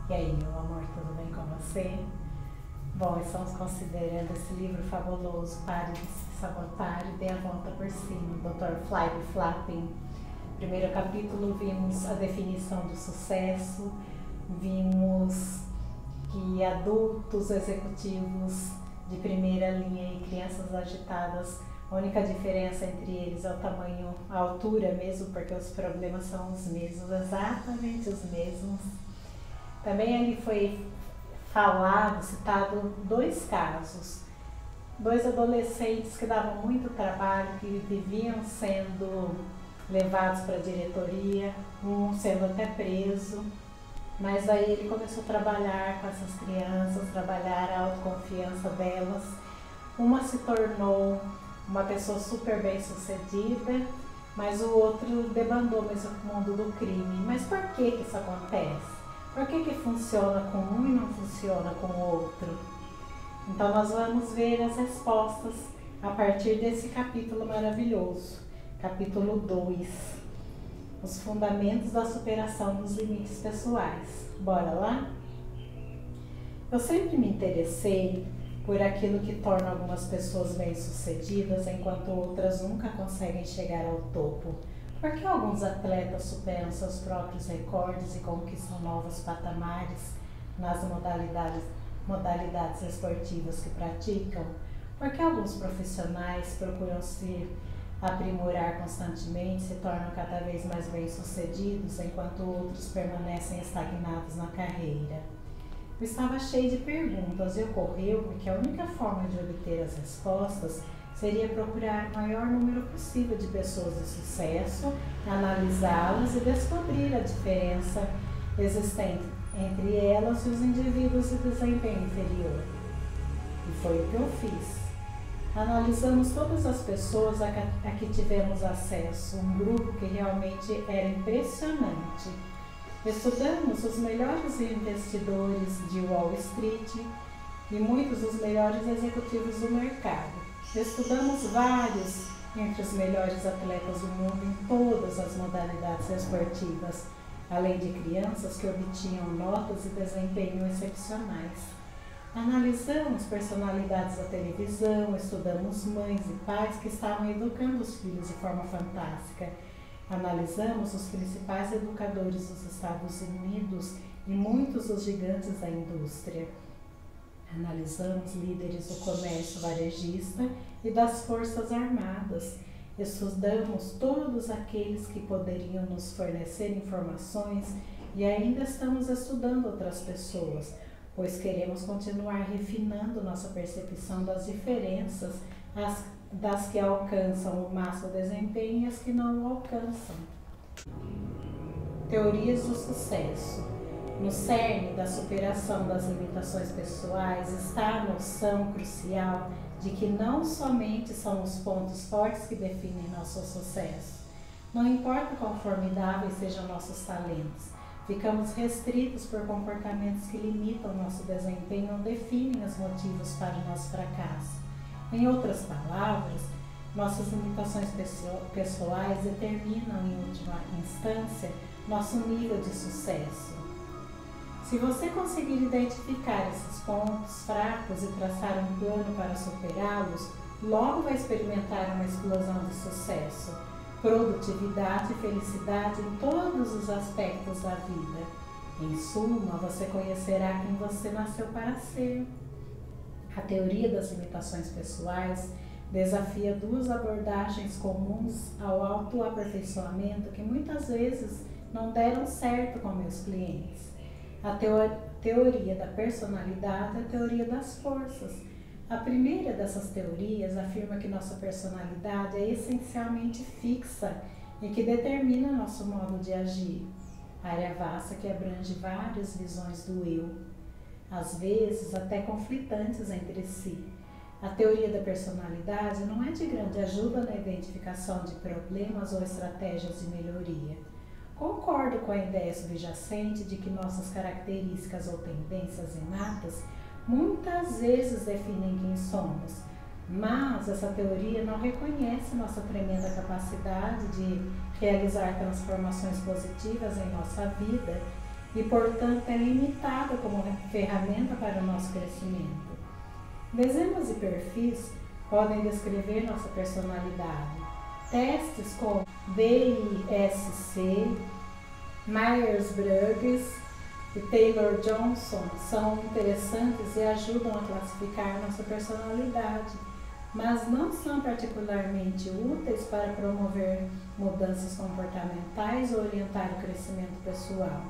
E aí, meu amor, tudo bem com você? Bom, estamos considerando esse livro fabuloso, Pare de se Sabotar e Dê a Volta por Cima, do Dr. Flibe Flapping. Primeiro capítulo, vimos a definição do sucesso, vimos que adultos executivos de primeira linha e crianças agitadas, a única diferença entre eles é o tamanho, a altura mesmo, porque os problemas são os mesmos, exatamente os mesmos. Também ali foi falado, citado dois casos, dois adolescentes que davam muito trabalho, que viviam sendo levados para a diretoria, um sendo até preso, mas aí ele começou a trabalhar com essas crianças, trabalhar a autoconfiança delas. Uma se tornou uma pessoa super bem sucedida, mas o outro debandou mesmo o mundo do crime. Mas por que isso acontece? Por que funciona com um e não funciona com o outro? Então nós vamos ver as respostas a partir desse capítulo maravilhoso. Capítulo 2. Os fundamentos da superação dos limites pessoais. Bora lá? Eu sempre me interessei por aquilo que torna algumas pessoas bem-sucedidas, enquanto outras nunca conseguem chegar ao topo. Por que alguns atletas superam seus próprios recordes e conquistam novos patamares nas modalidades esportivas que praticam? Por que alguns profissionais procuram se aprimorar constantemente, se tornam cada vez mais bem-sucedidos, enquanto outros permanecem estagnados na carreira? Eu estava cheio de perguntas e ocorreu-me que a única forma de obter as respostas seria procurar o maior número possível de pessoas de sucesso, analisá-las e descobrir a diferença existente entre elas e os indivíduos de desempenho inferior. E foi o que eu fiz. Analisamos todas as pessoas a que tivemos acesso, um grupo que realmente era impressionante. Estudamos os melhores investidores de Wall Street e muitos dos melhores executivos do mercado. Estudamos vários entre os melhores atletas do mundo em todas as modalidades esportivas, além de crianças que obtinham notas e desempenho excepcionais. Analisamos personalidades da televisão, estudamos mães e pais que estavam educando os filhos de forma fantástica. Analisamos os principais educadores dos Estados Unidos e muitos dos gigantes da indústria. Analisamos líderes do comércio varejista e das forças armadas. Estudamos todos aqueles que poderiam nos fornecer informações e ainda estamos estudando outras pessoas, pois queremos continuar refinando nossa percepção das diferenças, das que alcançam o máximo desempenho e as que não o alcançam. Teorias do sucesso. No cerne da superação das limitações pessoais está a noção crucial de que não somente são os pontos fortes que definem nosso sucesso. Não importa quão formidáveis sejam nossos talentos, ficamos restritos por comportamentos que limitam nosso desempenho ou definem os motivos para o nosso fracasso. Em outras palavras, nossas limitações pessoais determinam, em última instância, nosso nível de sucesso. Se você conseguir identificar esses pontos fracos e traçar um plano para superá-los, logo vai experimentar uma explosão de sucesso, produtividade e felicidade em todos os aspectos da vida. Em suma, você conhecerá quem você nasceu para ser. A teoria das limitações pessoais desafia duas abordagens comuns ao autoaperfeiçoamento que muitas vezes não deram certo com meus clientes. A teoria da personalidade e a teoria das forças. A primeira dessas teorias afirma que nossa personalidade é essencialmente fixa e que determina nosso modo de agir. Área vasta que abrange várias visões do eu, às vezes até conflitantes entre si. A teoria da personalidade não é de grande ajuda na identificação de problemas ou estratégias de melhoria. Concordo com a ideia subjacente de que nossas características ou tendências inatas muitas vezes definem quem somos, mas essa teoria não reconhece nossa tremenda capacidade de realizar transformações positivas em nossa vida e, portanto, é limitada ferramenta para o nosso crescimento. Dezenas de perfis podem descrever nossa personalidade. Testes como DISC, Myers-Briggs e Taylor-Johnson são interessantes e ajudam a classificar nossa personalidade, mas não são particularmente úteis para promover mudanças comportamentais ou orientar o crescimento pessoal.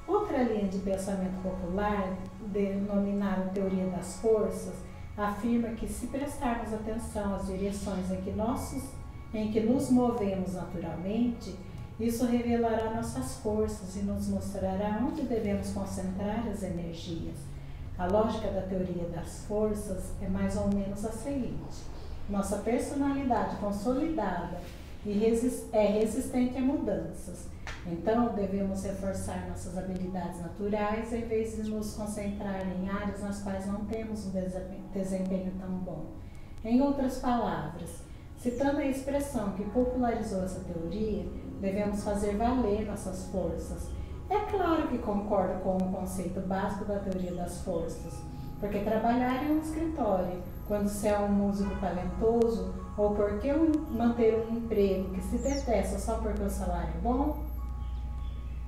Outra linha de pensamento popular, denominada teoria das forças, afirma que se prestarmos atenção às direções em que nos movemos naturalmente, isso revelará nossas forças e nos mostrará onde devemos concentrar as energias. A lógica da teoria das forças é mais ou menos a seguinte: nossa personalidade consolidada é resistente a mudanças. Então, devemos reforçar nossas habilidades naturais em vez de nos concentrar em áreas nas quais não temos um desempenho tão bom. Em outras palavras, citando a expressão que popularizou essa teoria, devemos fazer valer nossas forças. É claro que concordo com o conceito básico da teoria das forças, porque trabalhar em um escritório, quando se é um músico talentoso, ou porque manter um emprego que se detesta só porque o salário é bom?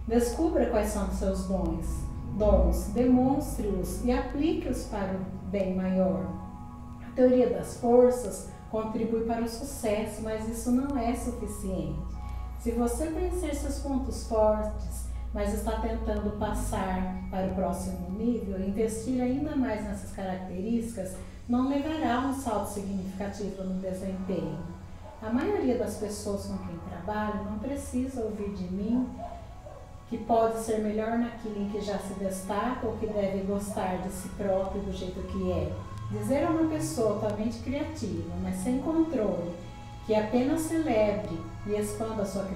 Descubra quais são os seus dons, demonstre-os e aplique-os para o bem maior. A teoria das forças contribui para o sucesso, mas isso não é suficiente. Se você conhecer seus pontos fortes, mas está tentando passar para o próximo nível, investir ainda mais nessas características não levará a um salto significativo no desempenho. A maioria das pessoas com quem trabalho não precisa ouvir de mim que pode ser melhor naquilo em que já se destaca ou que deve gostar de si próprio do jeito que é. Dizer a uma pessoa totalmente criativa, mas sem controle, que apenas celebre e expanda a sua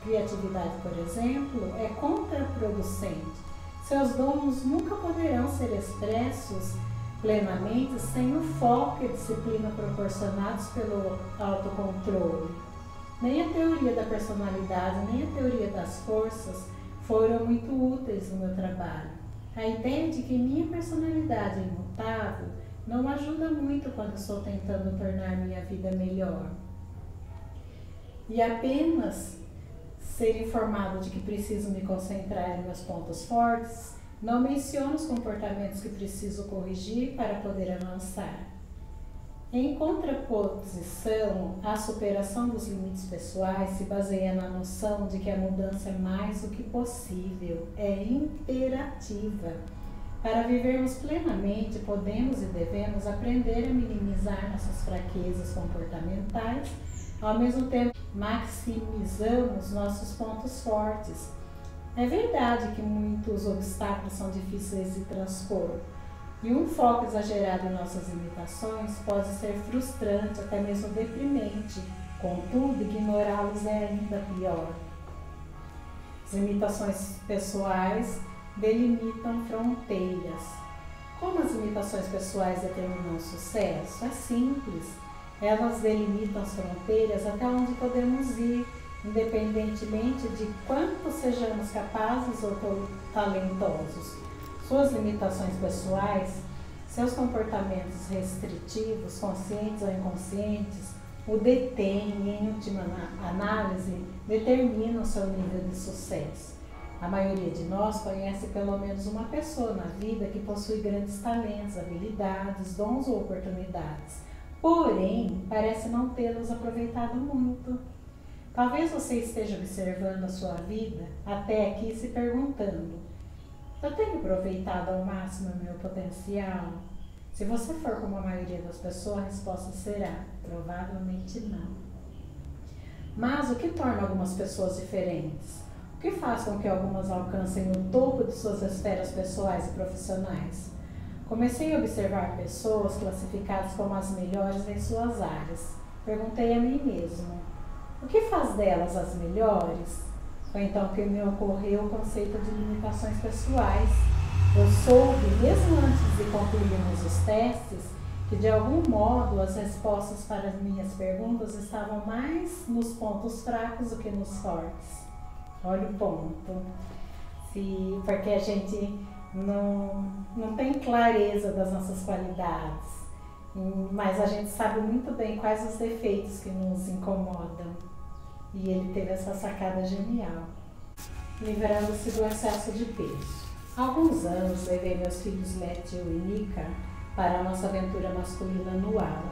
criatividade, por exemplo, é contraproducente. Seus dons nunca poderão ser expressos plenamente sem o foco e disciplina proporcionados pelo autocontrole. Nem a teoria da personalidade, nem a teoria das forças foram muito úteis no meu trabalho. A ideia de que minha personalidade é imutável não ajuda muito quando estou tentando tornar minha vida melhor. E apenas ser informado de que preciso me concentrar em meus pontos fortes não menciona os comportamentos que preciso corrigir para poder avançar. Em contraposição, a superação dos limites pessoais se baseia na noção de que a mudança é mais do que possível, é imperativa. Para vivermos plenamente, podemos e devemos aprender a minimizar nossas fraquezas comportamentais, ao mesmo tempo maximizamos nossos pontos fortes. É verdade que muitos obstáculos são difíceis de transpor, e um foco exagerado em nossas limitações pode ser frustrante, até mesmo deprimente. Contudo, ignorá-los é ainda pior. As limitações pessoais delimitam fronteiras. Como as limitações pessoais determinam o sucesso? É simples. Elas delimitam as fronteiras até onde podemos ir, independentemente de quanto sejamos capazes ou talentosos. Suas limitações pessoais, seus comportamentos restritivos, conscientes ou inconscientes, o detêm e, em última análise, determinam seu nível de sucesso. A maioria de nós conhece pelo menos uma pessoa na vida que possui grandes talentos, habilidades, dons ou oportunidades, porém, parece não tê-los aproveitado muito. Talvez você esteja observando a sua vida até aqui se perguntando: eu tenho aproveitado ao máximo o meu potencial? Se você for como a maioria das pessoas, a resposta será: provavelmente não. Mas o que torna algumas pessoas diferentes? O que faz com que algumas alcancem o topo de suas esferas pessoais e profissionais? Comecei a observar pessoas classificadas como as melhores em suas áreas. Perguntei a mim mesmo: o que faz delas as melhores? Foi então que me ocorreu o conceito de limitações pessoais. Eu soube, mesmo antes de concluirmos os testes, que de algum modo as respostas para as minhas perguntas estavam mais nos pontos fracos do que nos fortes. Olha o ponto. Porque a gente não tem clareza das nossas qualidades, mas a gente sabe muito bem quais os defeitos que nos incomodam. E ele teve essa sacada genial, livrando-se do excesso de peso. Há alguns anos levei meus filhos Matthew e Nika para a nossa aventura masculina anual,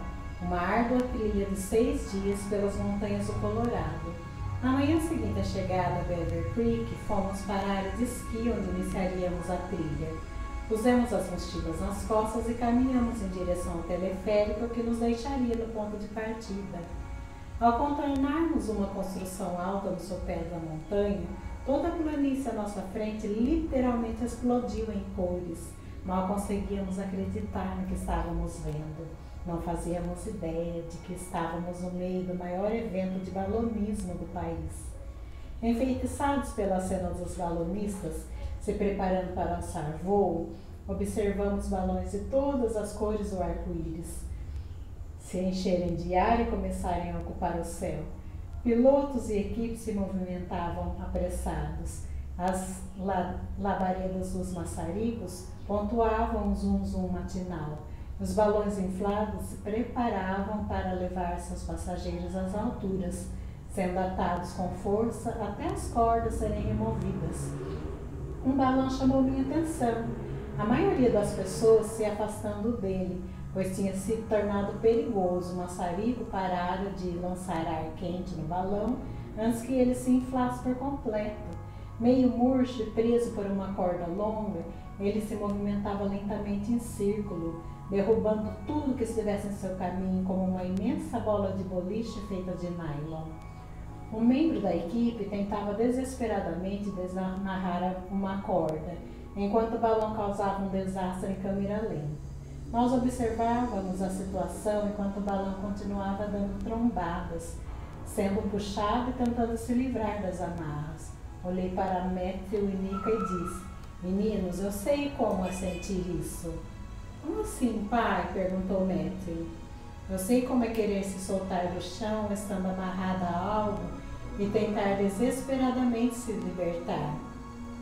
uma árdua trilha de 6 dias pelas montanhas do Colorado. Na manhã seguinte à chegada a Beaver Creek, fomos para a área de esqui onde iniciaríamos a trilha. Pusemos as mochilas nas costas e caminhamos em direção ao teleférico que nos deixaria no ponto de partida. Ao contornarmos uma construção alta no sopé da montanha, toda a planície à nossa frente literalmente explodiu em cores. Mal conseguíamos acreditar no que estávamos vendo. Não fazíamos ideia de que estávamos no meio do maior evento de balonismo do país. Enfeitiçados pela cena dos balonistas, se preparando para alçar voo, observamos balões de todas as cores do arco-íris se encherem de ar e começarem a ocupar o céu. Pilotos e equipes se movimentavam apressados. As labaredas dos maçaricos pontuavam um zum-zum matinal. Os balões inflados se preparavam para levar seus passageiros às alturas, sendo atados com força até as cordas serem removidas. Um balão chamou minha atenção. A maioria das pessoas se afastando dele, pois tinha se tornado perigoso o maçarico parara de lançar ar quente no balão antes que ele se inflasse por completo. Meio murcho e preso por uma corda longa, ele se movimentava lentamente em círculo, derrubando tudo que estivesse em seu caminho como uma imensa bola de boliche feita de nylon. Um membro da equipe tentava desesperadamente desamarrar uma corda, enquanto o balão causava um desastre em câmera lenta. Nós observávamos a situação enquanto o balão continuava dando trombadas, sendo puxado e tentando se livrar das amarras. Olhei para Matthew e Nika e disse: "Meninos, eu sei como é sentir isso." "Como assim, pai?" perguntou Matthew. "Eu sei como é querer se soltar do chão, estando amarrada a algo, e tentar desesperadamente se libertar."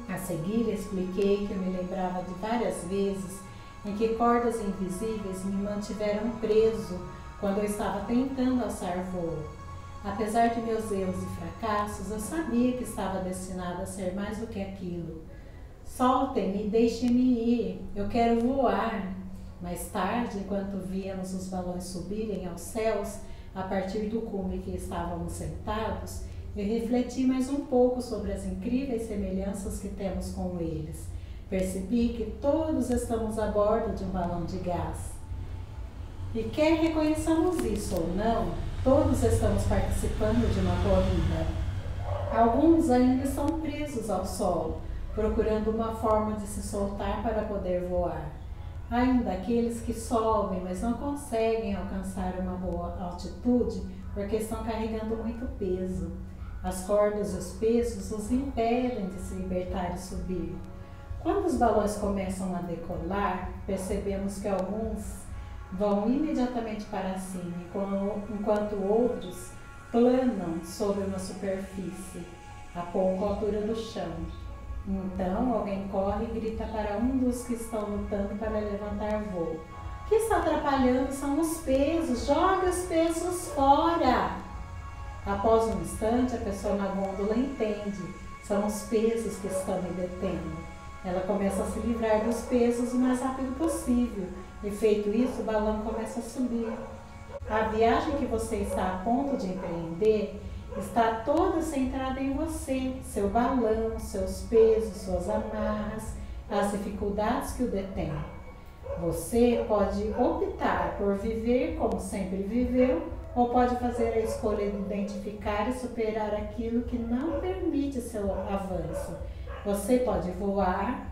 A seguir, expliquei que eu me lembrava de várias vezes em que cordas invisíveis me mantiveram preso quando eu estava tentando alçar voo. Apesar de meus erros e fracassos, eu sabia que estava destinada a ser mais do que aquilo. "Soltem-me e deixem-me ir, eu quero voar." Mais tarde, enquanto víamos os balões subirem aos céus, a partir do cume que estávamos sentados, eu refleti mais um pouco sobre as incríveis semelhanças que temos com eles. Percebi que todos estamos a bordo de um balão de gás. E quer reconheçamos isso ou não, todos estamos participando de uma corrida. Alguns ainda estão presos ao solo, procurando uma forma de se soltar para poder voar. Há ainda aqueles que sobem, mas não conseguem alcançar uma boa altitude porque estão carregando muito peso. As cordas e os pesos os impedem de se libertar e subir. Quando os balões começam a decolar, percebemos que alguns vão imediatamente para cima, enquanto outros planam sobre uma superfície, a pouca altura do chão. Então, alguém corre e grita para um dos que estão lutando para levantar voo: "O que está atrapalhando são os pesos, joga os pesos fora!" Após um instante, a pessoa na gôndola entende: são os pesos que estão me detendo. Ela começa a se livrar dos pesos o mais rápido possível, e feito isso, o balão começa a subir. A viagem que você está a ponto de empreender está toda centrada em você, seu balão, seus pesos, suas amarras, as dificuldades que o detêm. Você pode optar por viver como sempre viveu, ou pode fazer a escolha de identificar e superar aquilo que não permite seu avanço. Você pode voar,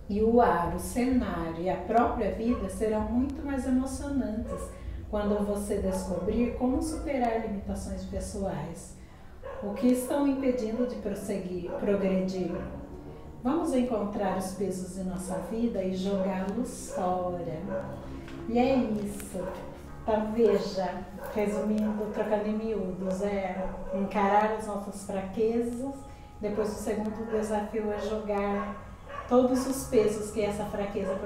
e o ar, o cenário e a própria vida serão muito mais emocionantes quando você descobrir como superar limitações pessoais. O que estão impedindo de progredir? Vamos encontrar os pesos de nossa vida e jogá-los fora. E é isso. Então, veja, resumindo, trocando em miúdos, é encarar as nossas fraquezas. Depois, o segundo desafio é jogar todos os pesos que essa fraqueza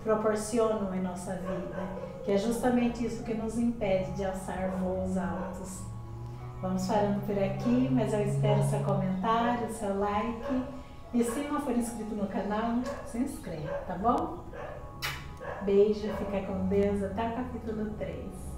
proporcionam em nossa vida, que é justamente isso que nos impede de alçar voos altos. Vamos parando por aqui, mas eu espero seu comentário, seu like. E se não for inscrito no canal, se inscreva, tá bom? Beijo, fica com Deus, até o capítulo 3.